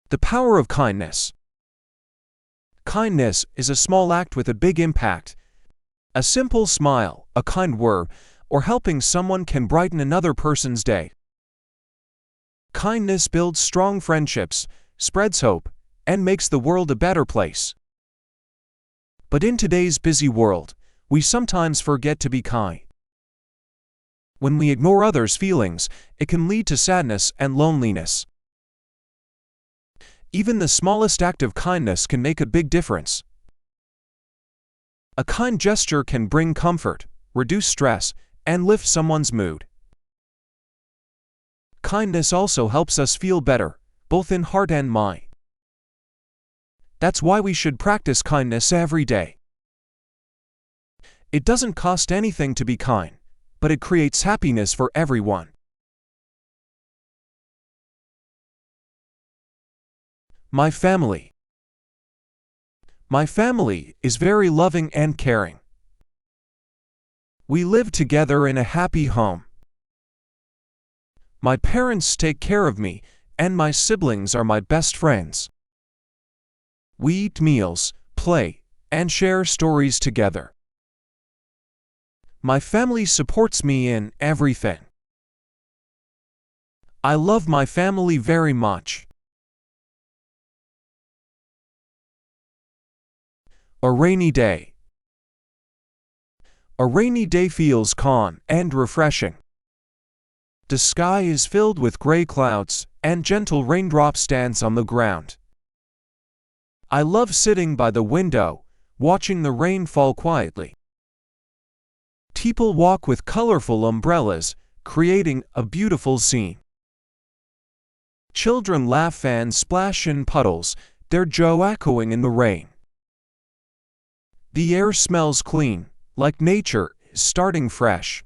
The power of kindness. Kindness is a small act with a big impact. A simple smile, a kind word, or helping someone can brighten another person's day. Kindness builds strong friendships, spreads hope, and makes the world a better place. But in today's busy world, we sometimes forget to be kind. When we ignore others' feelings, it can lead to sadness and loneliness. Even the smallest act of kindness can make a big difference. A kind gesture can bring comfort, reduce stress, and lift someone's mood. Kindness also helps us feel better, both in heart and mind. That's why we should practice kindness every day. It doesn't cost anything to be kind, but it creates happiness for everyone. My family. My family is very loving and caring. We live together in a happy home. My parents take care of me, and my siblings are my best friends. We eat meals, play, and share stories together. My family supports me in everything. I love my family very much. A rainy day. A rainy day feels calm and refreshing. The sky is filled with gray clouds, and gentle raindrops dance on the ground. I love sitting by the window, watching the rain fall quietly. People walk with colorful umbrellas, creating a beautiful scene. Children laugh and splash in puddles, their joy echoing in the rain. The air smells clean, like nature is starting fresh.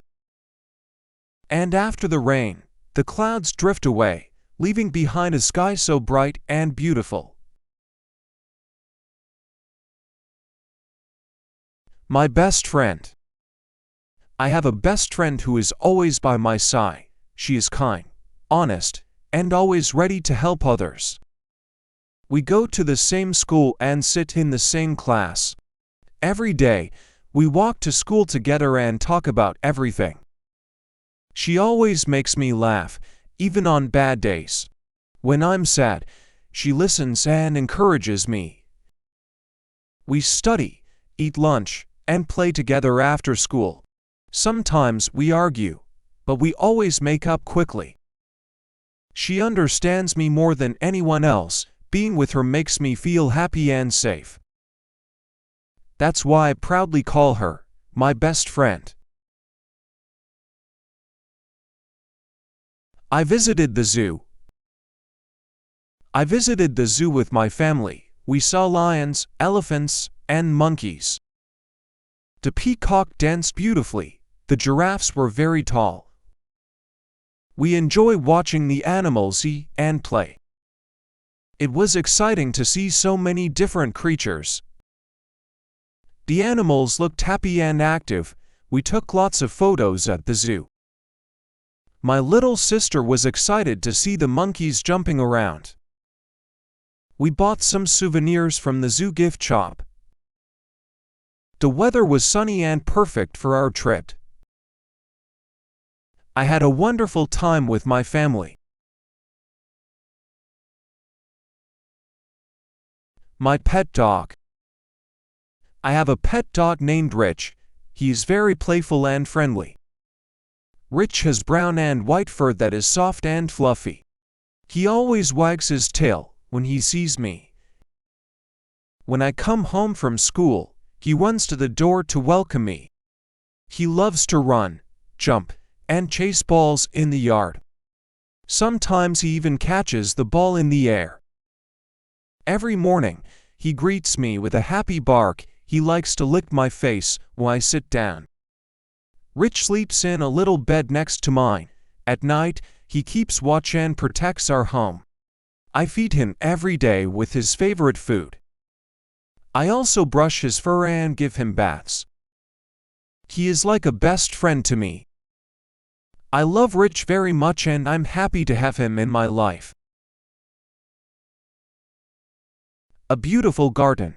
And after the rain, the clouds drift away, leaving behind a sky so bright and beautiful. My best friend. I have a best friend who is always by my side. She is kind, honest, and always ready to help others. We go to the same school and sit in the same class. Every day, we walk to school together and talk about everything. She always makes me laugh, even on bad days. When I'm sad, she listens and encourages me. We study, eat lunch, and play together after school. Sometimes we argue, but we always make up quickly. She understands me more than anyone else. Being with her makes me feel happy and safe. That's why I proudly call her my best friend. I visited the zoo. I visited the zoo with my family. We saw lions, elephants, and monkeys. The peacock danced beautifully. The giraffes were very tall. We enjoy watching the animals eat and play. It was exciting to see so many different creatures. The animals looked happy and active. We took lots of photos at the zoo. My little sister was excited to see the monkeys jumping around. We bought some souvenirs from the zoo gift shop. The weather was sunny and perfect for our trip. I had a wonderful time with my family. My pet dog. I have a pet dog named Rich. He is very playful and friendly. Rich has brown and white fur that is soft and fluffy. He always wags his tail when he sees me. When I come home from school, he runs to the door to welcome me. He loves to run, jump, and chase balls in the yard. Sometimes he even catches the ball in the air. Every morning, he greets me with a happy bark. He likes to lick my face when I sit down. Rich sleeps in a little bed next to mine. At night, he keeps watch and protects our home. I feed him every day with his favorite food. I also brush his fur and give him baths. He is like a best friend to me. I love Rich very much and I'm happy to have him in my life. A beautiful garden.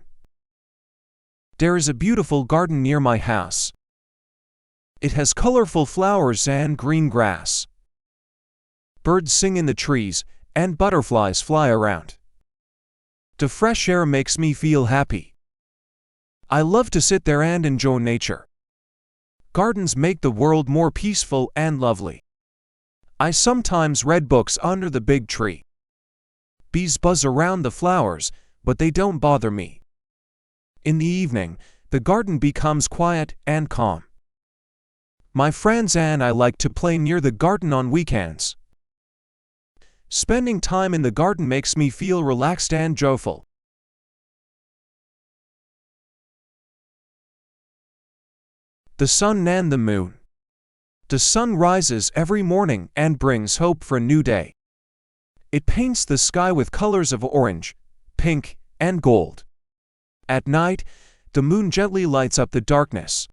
There is a beautiful garden near my house. It has colorful flowers and green grass. Birds sing in the trees, and butterflies fly around. The fresh air makes me feel happy. I love to sit there and enjoy nature. Gardens make the world more peaceful and lovely. I sometimes read books under the big tree. Bees buzz around the flowers, but they don't bother me. In the evening, the garden becomes quiet and calm. My friends and I like to play near the garden on weekends. Spending time in the garden makes me feel relaxed and joyful. The sun and the moon. The sun rises every morning and brings hope for a new day. It paints the sky with colors of orange, pink, and gold. At night, the moon gently lights up the darkness.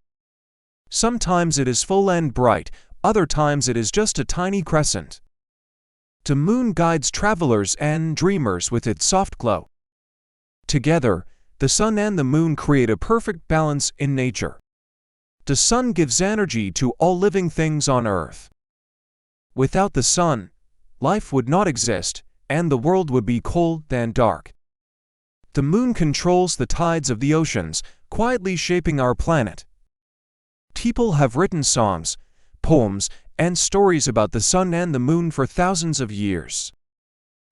Sometimes it is full and bright, other times it is just a tiny crescent. The moon guides travelers and dreamers with its soft glow. Together, the sun and the moon create a perfect balance in nature. The sun gives energy to all living things on Earth. Without the sun, life would not exist, and the world would be cold and dark. The moon controls the tides of the oceans, quietly shaping our planet. People have written songs, poems, and stories about the sun and the moon for thousands of years.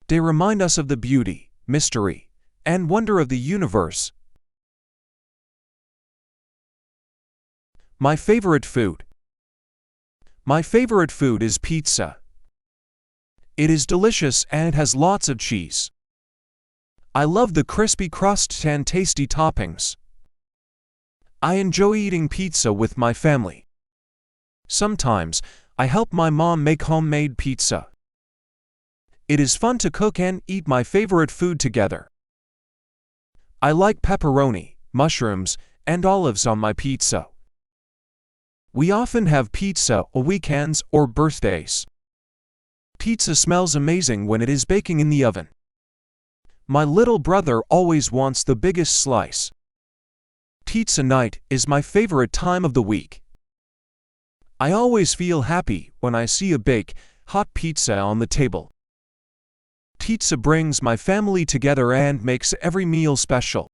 They remind us of the beauty, mystery, and wonder of the universe. My favorite food. My favorite food is pizza. It is delicious and has lots of cheese. I love the crispy crust and tasty toppings. I enjoy eating pizza with my family. Sometimes, I help my mom make homemade pizza. It is fun to cook and eat my favorite food together. I like pepperoni, mushrooms, and olives on my pizza. We often have pizza on weekends or birthdays. Pizza smells amazing when it is baking in the oven. My little brother always wants the biggest slice. Pizza night is my favorite time of the week. I always feel happy when I see a baked, hot pizza on the table. Pizza brings my family together and makes every meal special.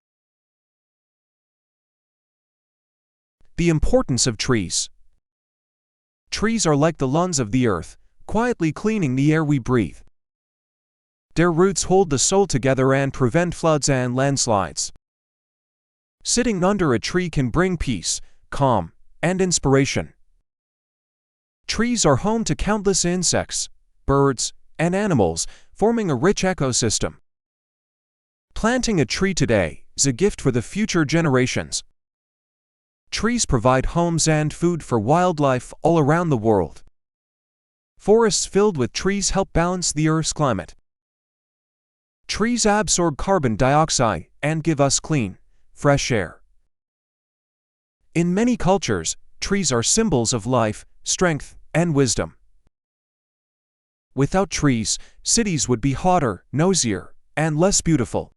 The importance of trees. Trees are like the lungs of the earth, quietly cleaning the air we breathe. Their roots hold the soil together and prevent floods and landslides. Sitting under a tree can bring peace, calm, and inspiration. Trees are home to countless insects, birds, and animals, forming a rich ecosystem. Planting a tree today is a gift for the future generations. Trees provide homes and food for wildlife all around the world. Forests filled with trees help balance the Earth's climate. Trees absorb carbon dioxide and give us clean, fresh air. In many cultures, trees are symbols of life, strength, and wisdom. Without trees, cities would be hotter, noisier, and less beautiful.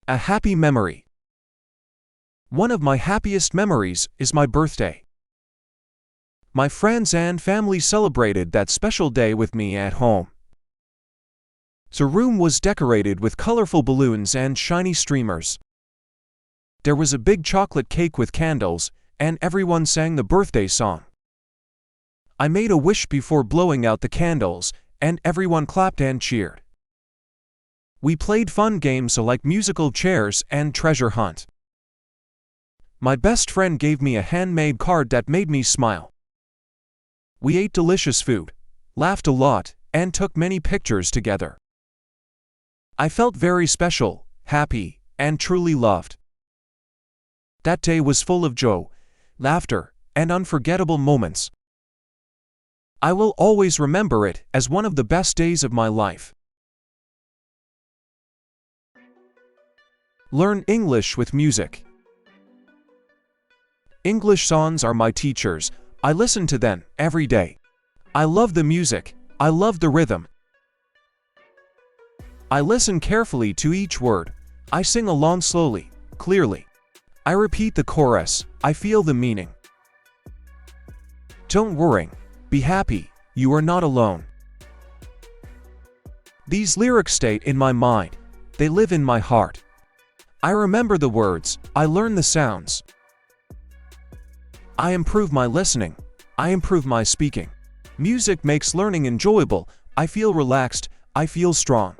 A happy memory. One of my happiest memories is my birthday. My friends and family celebrated that special day with me at home. The room was decorated with colorful balloons and shiny streamers. There was a big chocolate cake with candles, and everyone sang the birthday song. I made a wish before blowing out the candles, and everyone clapped and cheered. We played fun games like musical chairs and treasure hunt. My best friend gave me a handmade card that made me smile. We ate delicious food, laughed a lot, and took many pictures together. I felt very special, happy, and truly loved. That day was full of joy, laughter, and unforgettable moments. I will always remember it as one of the best days of my life. Learn English with music. English songs are my teachers. I listen to them every day. I love the music. I love the rhythm. I listen carefully to each word. I sing along slowly, clearly. I repeat the chorus. I feel the meaning. Don't worry. Be happy. You are not alone. These lyrics stay in my mind. They live in my heart. I remember the words. I learn the sounds. I improve my listening. I improve my speaking. Music makes learning enjoyable. I feel relaxed. I feel strong.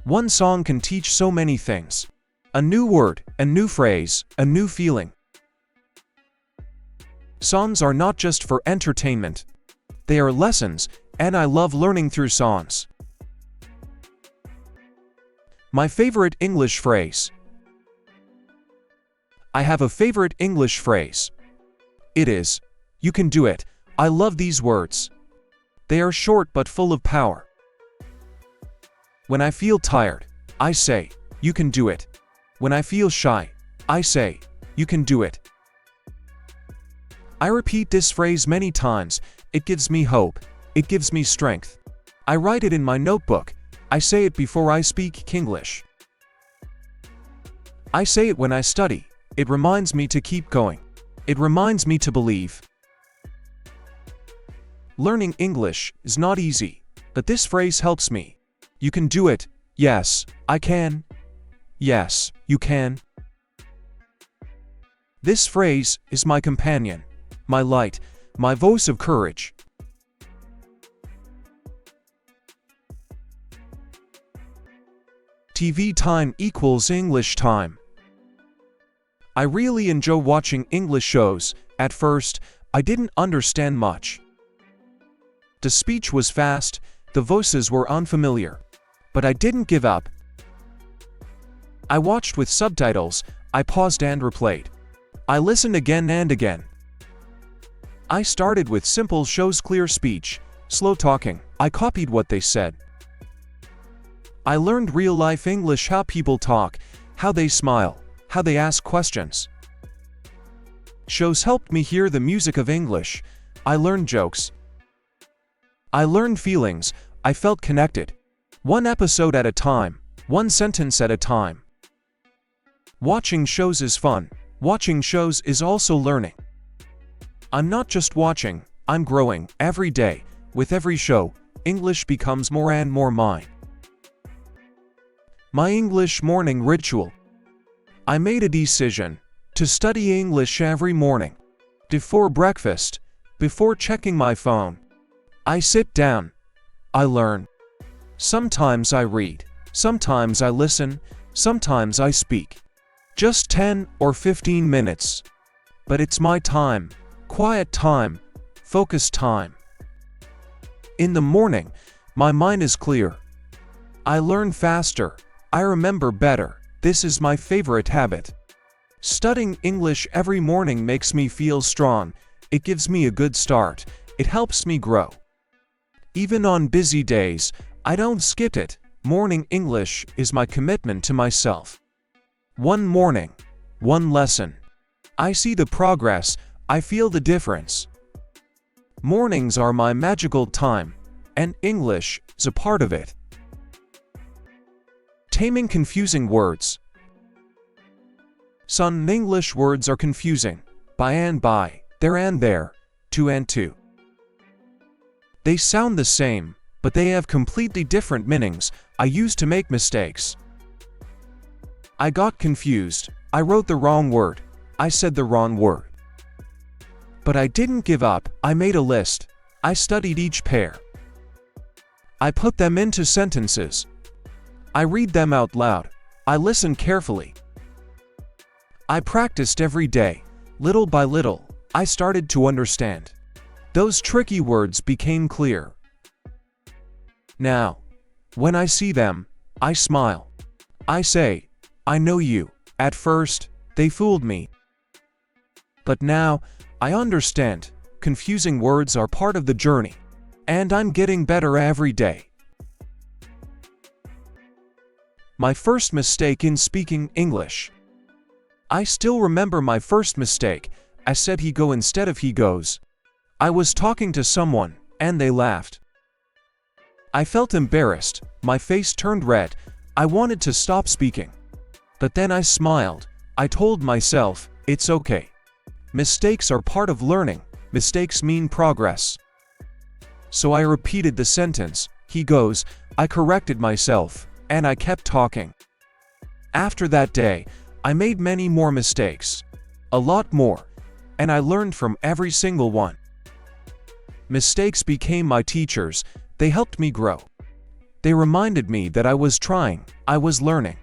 One song can teach so many things. A new word, a new phrase, a new feeling. Songs are not just for entertainment. They are lessons, and I love learning through songs. My favorite English phrase. I have a favorite English phrase. It is, "You can do it." I love these words. They are short but full of power. When I feel tired, I say, "You can do it." When I feel shy, I say, "You can do it." I repeat this phrase many times. It gives me hope. It gives me strength. I write it in my notebook. I say it before I speak English. I say it when I study. It reminds me to keep going. It reminds me to believe. Learning English is not easy, but this phrase helps me. You can do it. Yes, I can. Yes, you can. This phrase is my companion, my light, my voice of courage. TV time equals English time. I really enjoy watching English shows. At first, I didn't understand much. The speech was fast, the voices were unfamiliar. But I didn't give up. I watched with subtitles. I paused and replayed. I listened again and again. I started with simple shows, clear speech, slow talking. I copied what they said. I learned real-life English, how people talk, how they smile, how they ask questions. Shows helped me hear the music of English. I learned jokes. I learned feelings. I felt connected. One episode at a time, one sentence at a time. Watching shows is fun. Watching shows is also learning. I'm not just watching, I'm growing. Every day, with every show, English becomes more and more mine. My English morning ritual. I made a decision to study English every morning. Before breakfast, before checking my phone, I sit down. I learn. Sometimes I read, sometimes I listen, sometimes I speak. Just 10 or 15 minutes. But it's my time, quiet time, focused time. In the morning, my mind is clear. I learn faster. I remember better. This is my favorite habit. Studying English every morning makes me feel strong. It gives me a good start. It helps me grow. Even on busy days, I don't skip it. Morning English is my commitment to myself. One morning, one lesson. I see the progress. I feel the difference. Mornings are my magical time, and English is a part of it. Taming confusing words. Some English words are confusing. By and by, there and there, to and to. They sound the same, but they have completely different meanings. I used to make mistakes. I got confused. I wrote the wrong word. I said the wrong word. But I didn't give up. I made a list. I studied each pair. I put them into sentences. I read them out loud. I listen carefully. I practiced every day. Little by little, I started to understand. Those tricky words became clear. Now, when I see them, I smile. I say, I know you. At first, they fooled me. But now, I understand. Confusing words are part of the journey. And I'm getting better every day. My first mistake in speaking English. I still remember my first mistake. I said he go instead of he goes. I was talking to someone, and they laughed. I felt embarrassed, My face turned red. I wanted to stop speaking. But then I smiled. I told myself, it's okay. Mistakes are part of learning. Mistakes mean progress. So I repeated the sentence, he goes. I corrected myself, and I kept talking. After that day, I made many more mistakes. A lot more. And I learned from every single one. Mistakes became my teachers. They helped me grow. They reminded me that I was trying, I was learning.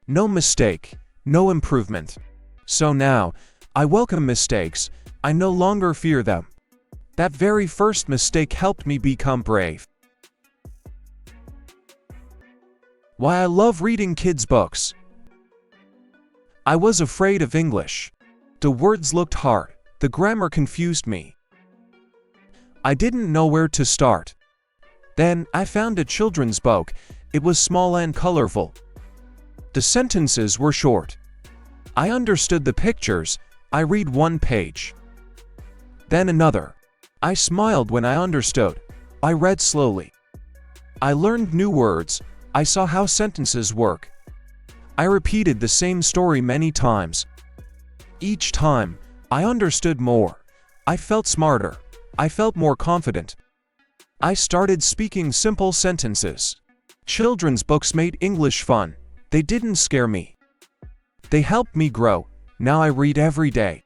No mistake, no improvement. So now, I welcome mistakes. I no longer fear them. That very first mistake helped me become brave. Why I love reading kids' books. I was afraid of English. The words looked hard. The grammar confused me. I didn't know where to start. Then, I found a children's book. It was small and colorful. The sentences were short. I understood the pictures. I read one page. Then another. I smiled when I understood. I read slowly. I learned new words. I saw how sentences work. I repeated the same story many times. Each time, I understood more. I felt smarter. I felt more confident. I started speaking simple sentences. Children's books made English fun. They didn't scare me. They helped me grow. Now I read every day.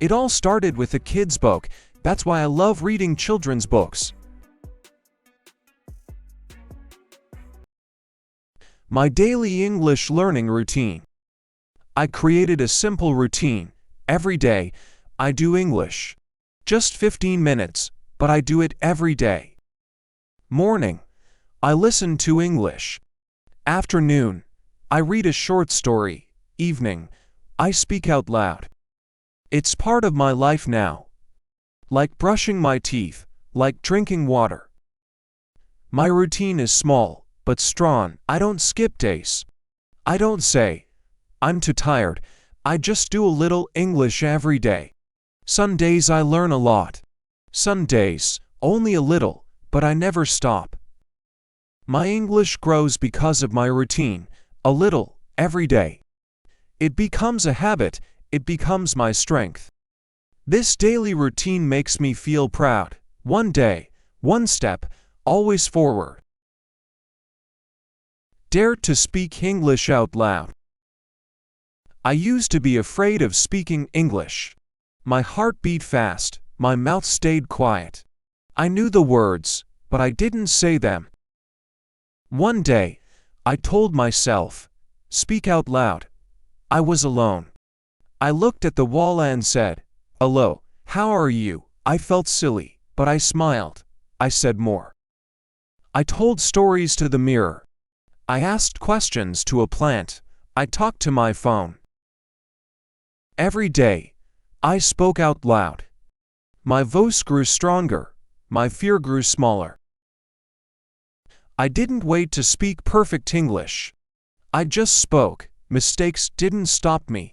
It all started with a kid's book. That's why I love reading children's books. My daily English learning routine. I created a simple routine. Every day, I do English. Just 15 minutes, but I do it every day. Morning, I listen to English. Afternoon, I read a short story. Evening, I speak out loud. It's part of my life now. Like brushing my teeth, like drinking water. My routine is small, but strong. I don't skip days. I don't say, I'm too tired. I just do a little English every day. Some days I learn a lot. Some days, only a little, but I never stop. My English grows because of my routine, a little, every day. It becomes a habit, it becomes my strength. This daily routine makes me feel proud. One day, one step, always forward. Dare to speak English out loud. I used to be afraid of speaking English. My heart beat fast, my mouth stayed quiet. I knew the words, but I didn't say them. One day, I told myself, speak out loud. I was alone. I looked at the wall and said, hello, how are you? I felt silly, but I smiled. I said more. I told stories to the mirror. I asked questions to a plant. I talked to my phone. Every day, I spoke out loud. My voice grew stronger. My fear grew smaller. I didn't wait to speak perfect English. I just spoke. Mistakes didn't stop me.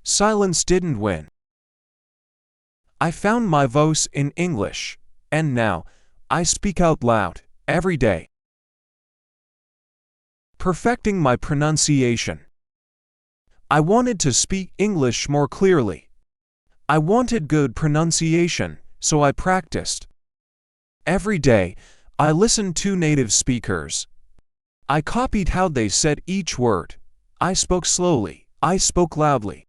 Silence didn't win. I found my voice in English, and now, I speak out loud, every day. Perfecting my pronunciation. I wanted to speak English more clearly. I wanted good pronunciation, so I practiced. Every day, I listened to native speakers. I copied how they said each word. I spoke slowly. I spoke loudly.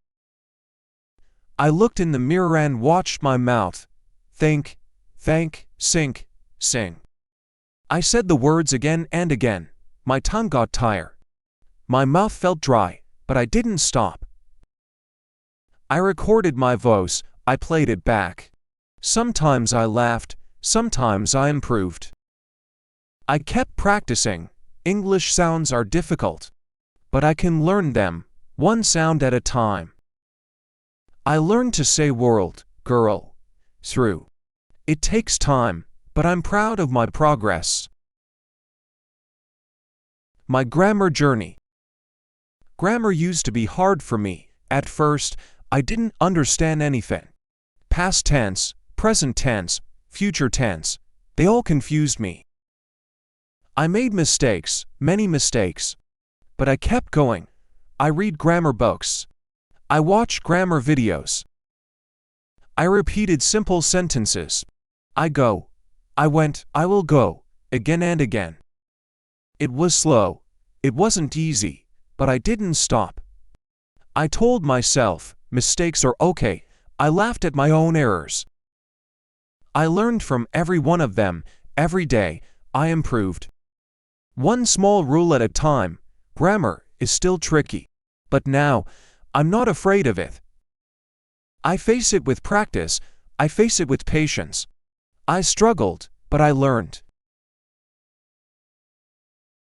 I looked in the mirror and watched my mouth. Think, sink, sing. I said the words again and again. My tongue got tired. My mouth felt dry, but I didn't stop. I recorded my voice. I played it back. Sometimes I laughed. Sometimes I improved. I kept practicing. English sounds are difficult, but I can learn them, one sound at a time. I learned to say world, girl, through. It takes time, but I'm proud of my progress. My grammar journey. Grammar used to be hard for me. At first, I didn't understand anything. Past tense, present tense, future tense, they all confused me. I made mistakes, many mistakes. But I kept going. I read grammar books. I watched grammar videos. I repeated simple sentences. I go. I went. I will go. Again and again. It was slow. It wasn't easy. But I didn't stop. I told myself, mistakes are okay. I laughed at my own errors. I learned from every one of them. Every day, I improved. One small rule at a time. Grammar is still tricky. But now, I'm not afraid of it. I face it with practice. I face it with patience. I struggled, but I learned.